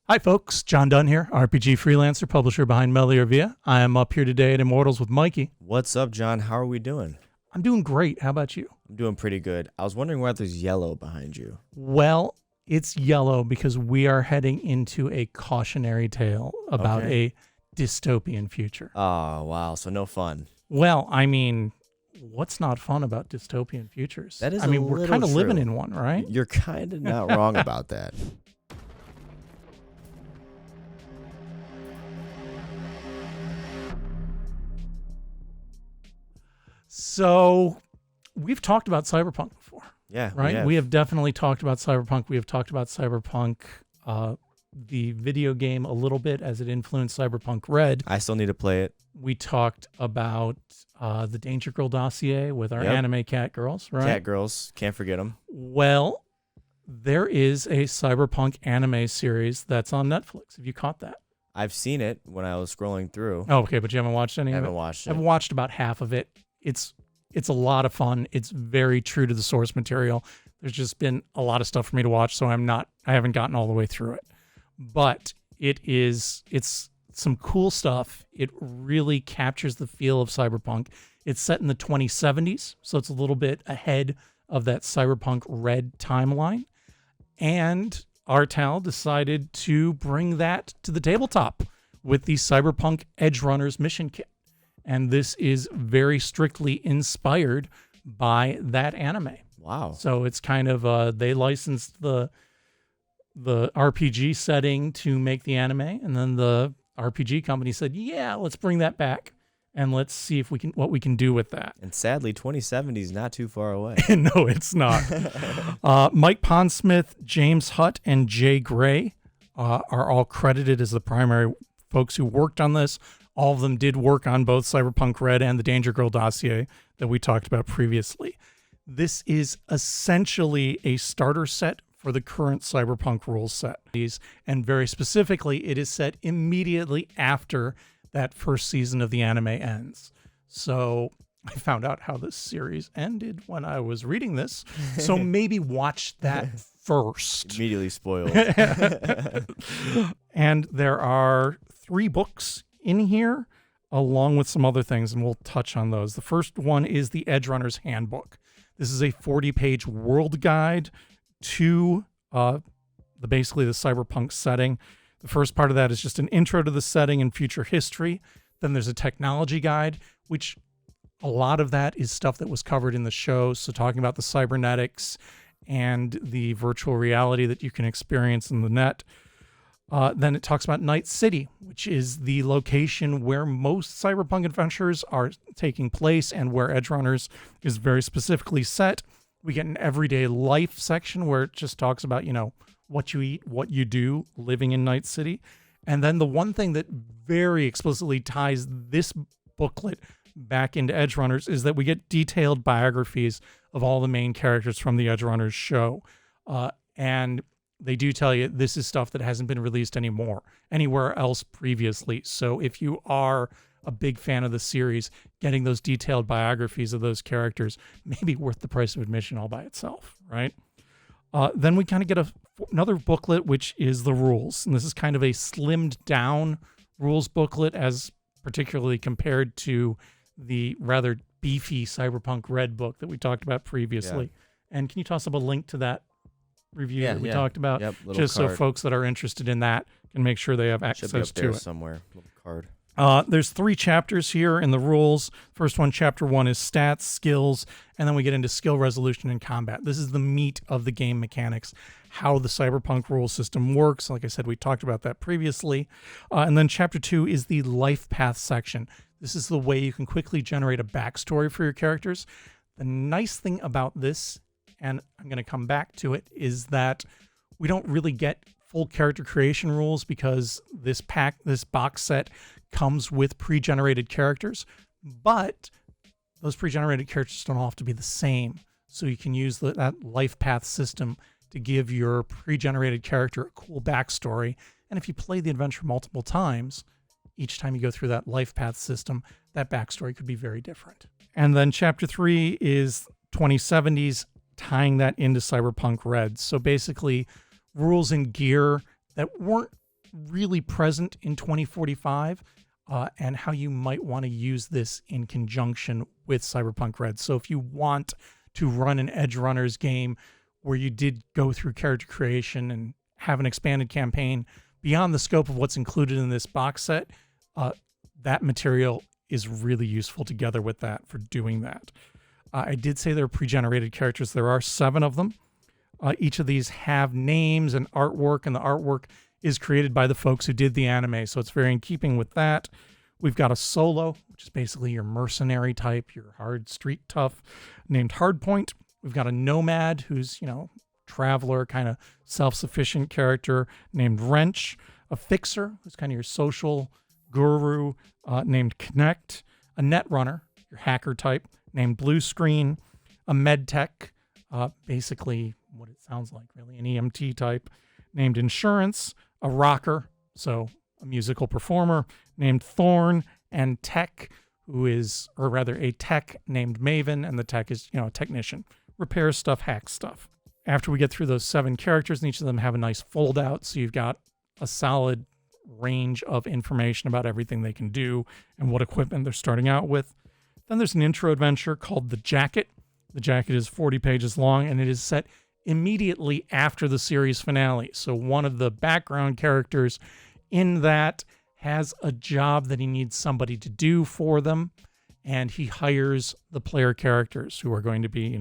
Hi folks, John Dunn here, RPG freelancer, publisher behind Melee Via. I am up here today at Immortals with Mikey. What's up, John? How are we doing? I'm doing great. How about you? I'm doing pretty good. I was wondering why there's yellow behind you. Well, it's yellow because we are heading into a cautionary tale about a dystopian future. Oh, wow. So no fun. Well, I mean, what's not fun about dystopian futures? That is I mean, we're kind of living in one, right? You're kind of not wrong about that. So we've talked about Cyberpunk before. Yeah. Right? We have definitely talked about Cyberpunk. We have talked about Cyberpunk, the video game, a little bit as it influenced Cyberpunk Red. I still need to play it. We talked about the Danger Girl dossier with our anime cat girls, right? Cat girls. Can't forget them. Well, there is a Cyberpunk anime series that's on Netflix. Have you caught that? I've seen it when I was scrolling through. Oh, okay, but you haven't watched any of it? I haven't watched it. I've watched about half of it. It's a lot of fun. It's very true to the source material. There's just been a lot of stuff for me to watch, so I haven't gotten all the way through it. But it's some cool stuff. It really captures the feel of Cyberpunk. It's set in the 2070s, so it's a little bit ahead of that Cyberpunk Red timeline. And Artal decided to bring that to the tabletop with the Cyberpunk Edgerunners Mission Kit. And this is very strictly inspired by that anime. Wow. So it's kind of, they licensed the RPG setting to make the anime. And then the RPG company said, yeah, let's bring that back. And let's see if what we can do with that. And sadly, 2070 is not too far away. No, it's not. Mike Pondsmith, James Hutt, and Jay Gray are all credited as the primary folks who worked on this. All of them did work on both Cyberpunk Red and the Danger Girl dossier that we talked about previously. This is essentially a starter set for the current Cyberpunk rules set. And very specifically, it is set immediately after that first season of the anime ends. So I found out how this series ended when I was reading this. So maybe watch that first. Immediately spoiled. And there are 3 books in here, along with some other things, and we'll touch on those. The first one is the Edgerunners Handbook. This is a 40-page world guide to basically the cyberpunk setting. The first part of that is just an intro to the setting and future history. Then there's a technology guide, which a lot of that is stuff that was covered in the show. So talking about the cybernetics and the virtual reality that you can experience in the net. Then it talks about Night City, which is the location where most cyberpunk adventures are taking place and where Edgerunners is very specifically set. We get an everyday life section where it just talks about, what you eat, what you do living in Night City. And then the one thing that very explicitly ties this booklet back into Edgerunners is that we get detailed biographies of all the main characters from the Edgerunners show. And they do tell you this is stuff that hasn't been released anywhere else previously. So if you are a big fan of the series, getting those detailed biographies of those characters may be worth the price of admission all by itself, right? Then we kind of get another booklet, which is the rules. And this is kind of a slimmed down rules booklet as particularly compared to the rather beefy Cyberpunk Red book that we talked about previously. Yeah. And can you toss up a link to that review that we talked about, just card. So folks that are interested in that can make sure they have access Should be up to there it somewhere. Little card. There's 3 chapters here in the rules. First one, chapter 1, is stats, skills, and then we get into skill resolution and combat. This is the meat of the game mechanics, how the Cyberpunk rule system works. Like I said, we talked about that previously. And then chapter 2 is the life path section. This is the way you can quickly generate a backstory for your characters. The nice thing about this, and I'm going to come back to it, is that we don't really get full character creation rules because this box set comes with pre-generated characters, but those pre-generated characters don't all have to be the same. So you can use that life path system to give your pre-generated character a cool backstory. And if you play the adventure multiple times, each time you go through that life path system, that backstory could be very different. And then chapter 3 is 2070s, tying that into Cyberpunk Red. So basically rules and gear that weren't really present in 2045 and how you might want to use this in conjunction with Cyberpunk Red. So if you want to run an Edgerunners game where you did go through character creation and have an expanded campaign beyond the scope of what's included in this box set, that material is really useful together with that for doing that. I did say they're pre-generated characters. There are 7 of them. Each of these have names and artwork, and the artwork is created by the folks who did the anime, so it's very in keeping with that. We've got a solo, which is basically your mercenary type, your hard street tough, named Hardpoint. We've got a nomad who's, traveler, kind of self-sufficient character named Wrench. A fixer, who's kind of your social guru, named Connect. A netrunner, your hacker type, named Blue Screen. A medtech, basically what it sounds like, really, an EMT type, named Insurance. A rocker, so a musical performer, named Thorn. And tech, a tech named Maven, and the tech is, a technician. Repairs stuff, hacks stuff. After we get through those 7 characters, and each of them have a nice fold out, so you've got a solid range of information about everything they can do and what equipment they're starting out with. Then there's an intro adventure called The Jacket. The Jacket is 40 pages long, and it is set immediately after the series finale. So one of the background characters in that has a job that he needs somebody to do for them, and he hires the player characters who are going to be,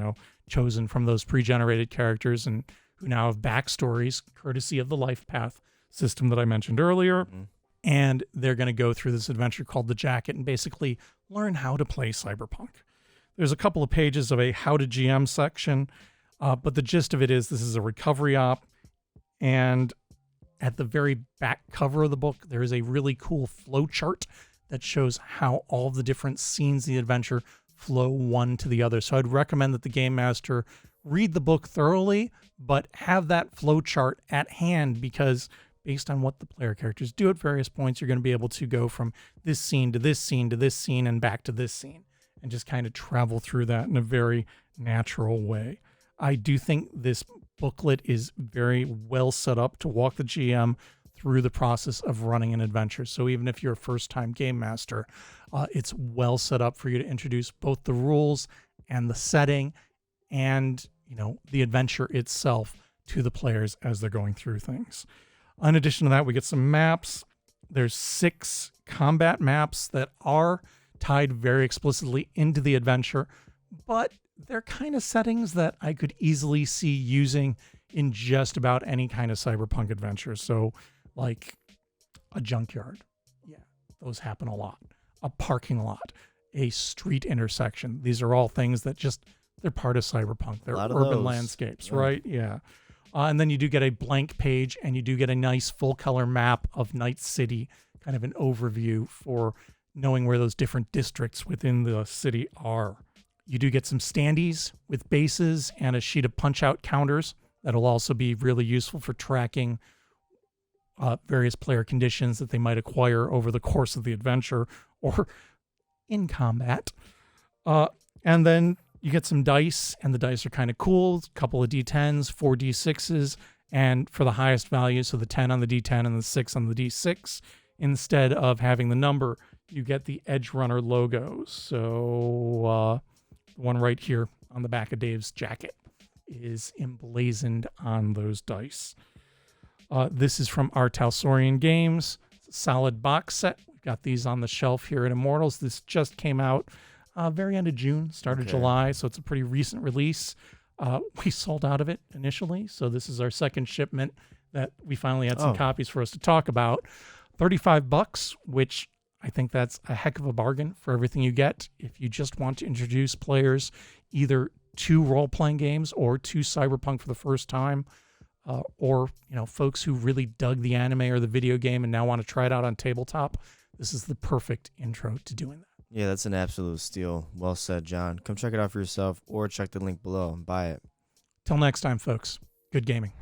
chosen from those pre-generated characters and who now have backstories courtesy of the life path system that I mentioned earlier. Mm-hmm. And they're going to go through this adventure called The Jacket and basically learn how to play Cyberpunk. There's a couple of pages of a how to GM section, but the gist of it is this is a recovery op, and at the very back cover of the book, there is a really cool flow chart that shows how all the different scenes of the adventure flow one to the other. So I'd recommend that the game master read the book thoroughly, but have that flow chart at hand, because based on what the player characters do at various points, you're going to be able to go from this scene to this scene to this scene and back to this scene, and just kind of travel through that in a very natural way. I do think this booklet is very well set up to walk the GM through the process of running an adventure. So even if you're a first-time game master, it's well set up for you to introduce both the rules and the setting and, the adventure itself to the players as they're going through things. In addition to that, we get some maps. There's 6 combat maps that are tied very explicitly into the adventure, but they're kind of settings that I could easily see using in just about any kind of cyberpunk adventure. So like a junkyard. Yeah, those happen a lot. A parking lot, a street intersection. These are all things that they're part of cyberpunk. They're urban landscapes, right? Yeah. And then you do get a blank page, and you do get a nice full color map of Night City, kind of an overview for knowing where those different districts within the city are. You do get some standees with bases and a sheet of punch-out counters that'll also be really useful for tracking various player conditions that they might acquire over the course of the adventure or in combat. And then you get some dice, and the dice are kind of cool. A couple of D10s, 4 D6s, and for the highest value, so the 10 on the D10 and the 6 on the D6, instead of having the number, you get the Edgerunner logos. So the one right here on the back of Dave's jacket is emblazoned on those dice. This is from our Talsorian Games. It's a solid box set. We've got these on the shelf here at Immortals. This just came out very end of June, start of July, so it's a pretty recent release. We sold out of it initially, so this is our second shipment that we finally had some copies for us to talk about. $35, which I think that's a heck of a bargain for everything you get. If you just want to introduce players either to role-playing games or to Cyberpunk for the first time, or folks who really dug the anime or the video game and now want to try it out on tabletop, this is the perfect intro to doing that. Yeah, that's an absolute steal. Well said, John. Come check it out for yourself or check the link below and buy it. Till next time, folks. Good gaming.